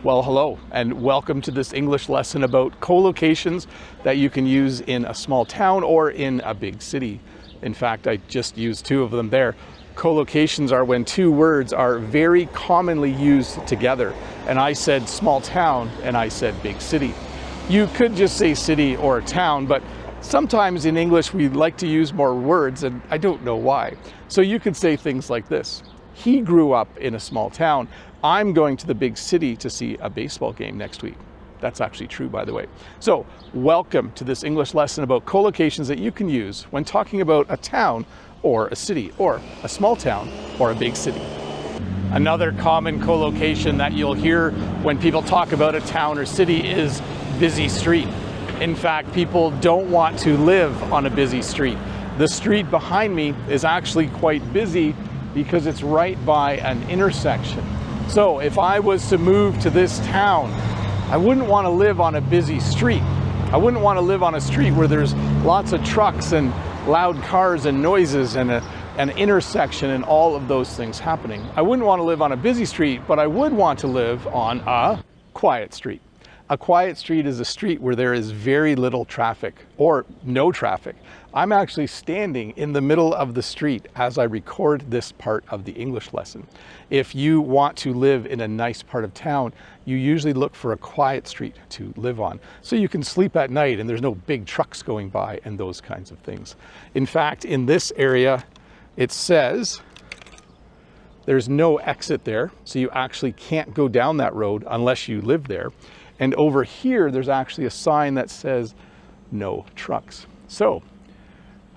Well, hello, and welcome to this English lesson about collocations that you can use in a small town or in a big city. In fact, I just used two of them there. Collocations are when two words are very commonly used together. And I said small town, and I said big city. You could just say city or town, but sometimes in English we like to use more words, and I don't know why. So you could say things like this. He grew up in a small town. I'm going to the big city to see a baseball game next week. That's actually true, by the way. So welcome to this English lesson about collocations that you can use when talking about a town or a city, or a small town or a big city. Another common collocation that you'll hear when people talk about a town or city is busy street. In fact, people don't want to live on a busy street. The street behind me is actually quite busy because it's right by an intersection. So if I was to move to this town, I wouldn't want to live on a busy street. I wouldn't want to live on a street where there's lots of trucks and loud cars and noises and an intersection and all of those things happening. I wouldn't want to live on a busy street, but I would want to live on a quiet street. A quiet street is a street where there is very little traffic or no traffic. I'm actually standing in the middle of the street as I record this part of the English lesson. If you want to live in a nice part of town, you usually look for a quiet street to live on, so you can sleep at night and there's no big trucks going by and those kinds of things. In fact, in this area, it says there's no exit there, so you actually can't go down that road unless you live there. And over here, there's actually a sign that says no trucks. So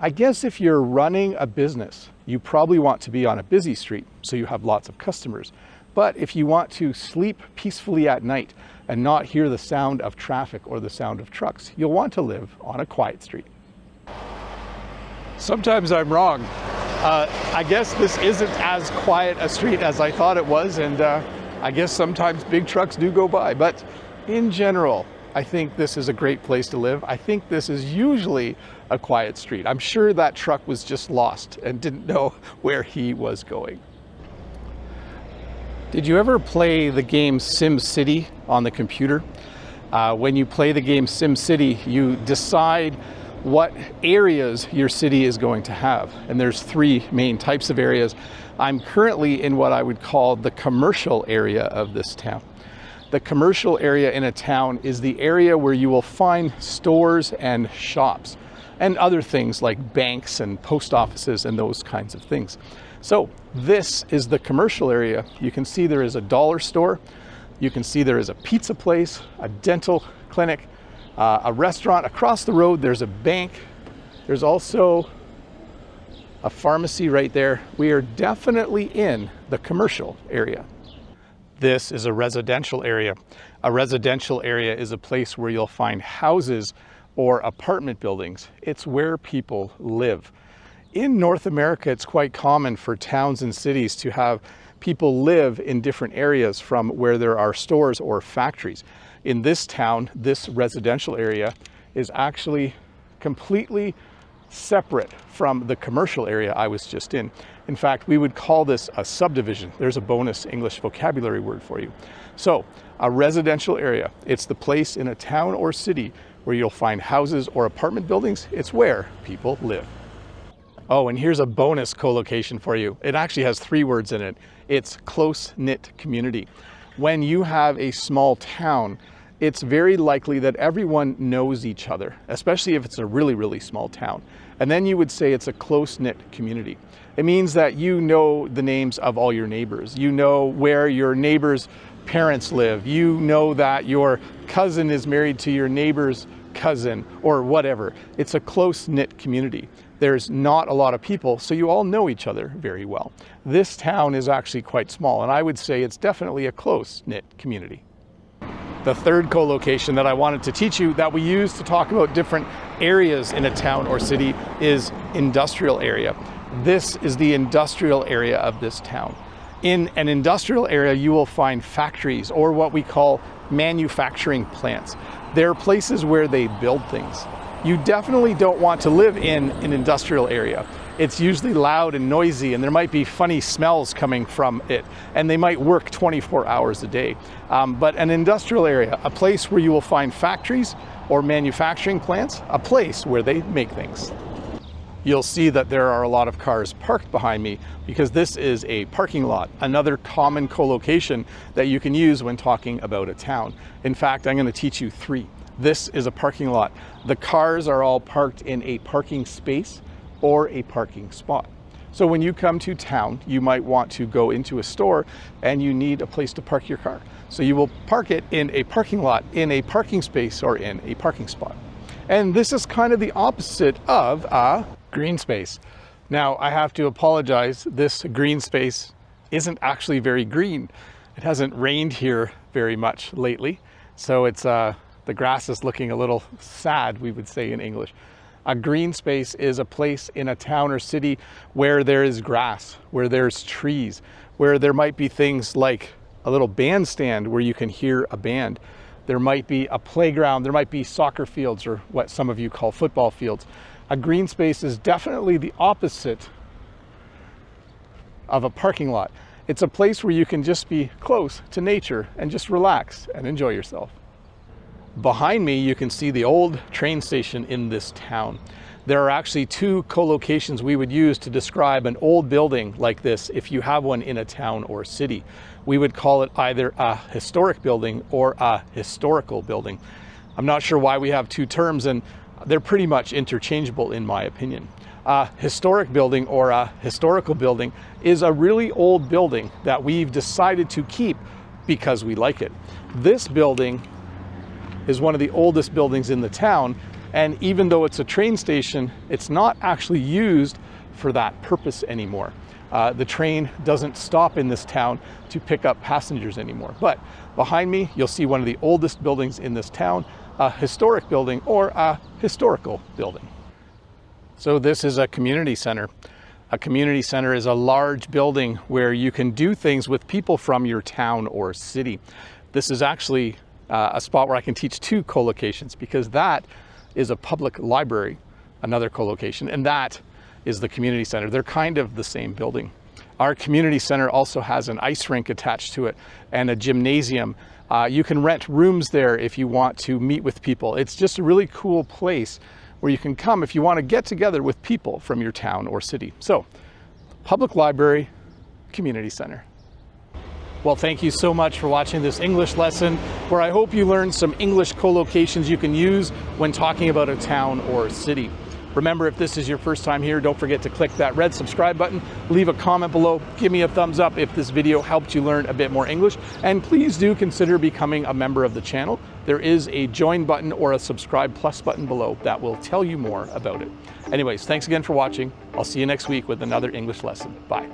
I guess if you're running a business, you probably want to be on a busy street so you have lots of customers. But if you want to sleep peacefully at night and not hear the sound of traffic or the sound of trucks, you'll want to live on a quiet street. Sometimes I'm wrong. I guess this isn't as quiet a street as I thought it was, and I guess sometimes big trucks do go by. But in general, I think this is a great place to live. I think this is usually a quiet street. I'm sure that truck was just lost and didn't know where he was going. Did you ever play the game SimCity on the computer? When you play the game SimCity, you decide what areas your city is going to have. And there's three main types of areas. I'm currently in what I would call the commercial area of this town. The commercial area in a town is the area where you will find stores and shops and other things like banks and post offices and those kinds of things. So this is the commercial area. You can see there is a dollar store. You can see there is a pizza place, a dental clinic, a restaurant. Across the road, there's a bank. There's also a pharmacy right there. We are definitely in the commercial area. This is a residential area. A residential area is a place where you'll find houses or apartment buildings. It's where people live. In North America, it's quite common for towns and cities to have people live in different areas from where there are stores or factories. In this town, this residential area is actually completely separate from the commercial area I was just in. In fact, we would call this a subdivision. There's a bonus English vocabulary word for you. So, a residential area, it's the place in a town or city where you'll find houses or apartment buildings. It's where people live. Oh, and here's a bonus collocation for you. It actually has three words in it. It's close-knit community. When you have a small town, it's very likely that everyone knows each other, especially if it's a really, really small town. And then you would say it's a close-knit community. It means that you know the names of all your neighbors. You know where your neighbor's parents live. You know that your cousin is married to your neighbor's cousin or whatever. It's a close-knit community. There's not a lot of people, so you all know each other very well. This town is actually quite small, and I would say it's definitely a close-knit community. The third collocation that I wanted to teach you that we use to talk about different areas in a town or city is industrial area. This is the industrial area of this town. In an industrial area, you will find factories or what we call manufacturing plants. They're places where they build things. You definitely don't want to live in an industrial area. it's usually loud and noisy, and there might be funny smells coming from it, and they might work 24 hours a day. But an industrial area, a place where you will find factories or manufacturing plants, a place where they make things. You'll see that there are a lot of cars parked behind me because this is a parking lot, another common collocation that you can use when talking about a town. In fact, I'm going to teach you 3. This is a parking lot. The cars are all parked in a parking space or a parking spot. So when you come to town, you might want to go into a store and you need a place to park your car. So you will park it in a parking lot, in a parking space, or in a parking spot. And this is kind of the opposite of a green space. Now, I have to apologize, this green space isn't actually very green. It hasn't rained here very much lately, so it's the grass is looking a little sad, we would say in English. A green space is a place in a town or city where there is grass, where there's trees, where there might be things like a little bandstand where you can hear a band. There might be a playground, there might be soccer fields, or what some of you call football fields. A green space is definitely the opposite of a parking lot. It's a place where you can just be close to nature and just relax and enjoy yourself. Behind me, you can see the old train station in this town. There are actually 2 collocations we would use to describe an old building like this if you have one in a town or city. We would call it either a historic building or a historical building. I'm not sure why we have 2 terms, and they're pretty much interchangeable in my opinion. A historic building or a historical building is a really old building that we've decided to keep because we like it. This building is one of the oldest buildings in the town, and even though it's a train station, it's not actually used for that purpose anymore. The train doesn't stop in this town to pick up passengers anymore. But behind me, you'll see one of the oldest buildings in this town, a historic building or a historical building. So this is a community center. A community center is a large building where you can do things with people from your town or city. This is actually a spot where I can teach 2 collocations, because that is a public library, another collocation, and that is the community center. They're kind of the same building. Our community center also has an ice rink attached to it and a gymnasium. You can rent rooms there if you want to meet with people. It's just a really cool place where you can come if you want to get together with people from your town or city. So, public library, community center. Well, thank you so much for watching this English lesson, where I hope you learned some English collocations you can use when talking about a town or city. Remember, if this is your first time here, don't forget to click that red subscribe button, leave a comment below, give me a thumbs up if this video helped you learn a bit more English, and please do consider becoming a member of the channel. There is a join button or a subscribe plus button below that will tell you more about it. Anyways, thanks again for watching. I'll see you next week with another English lesson. Bye.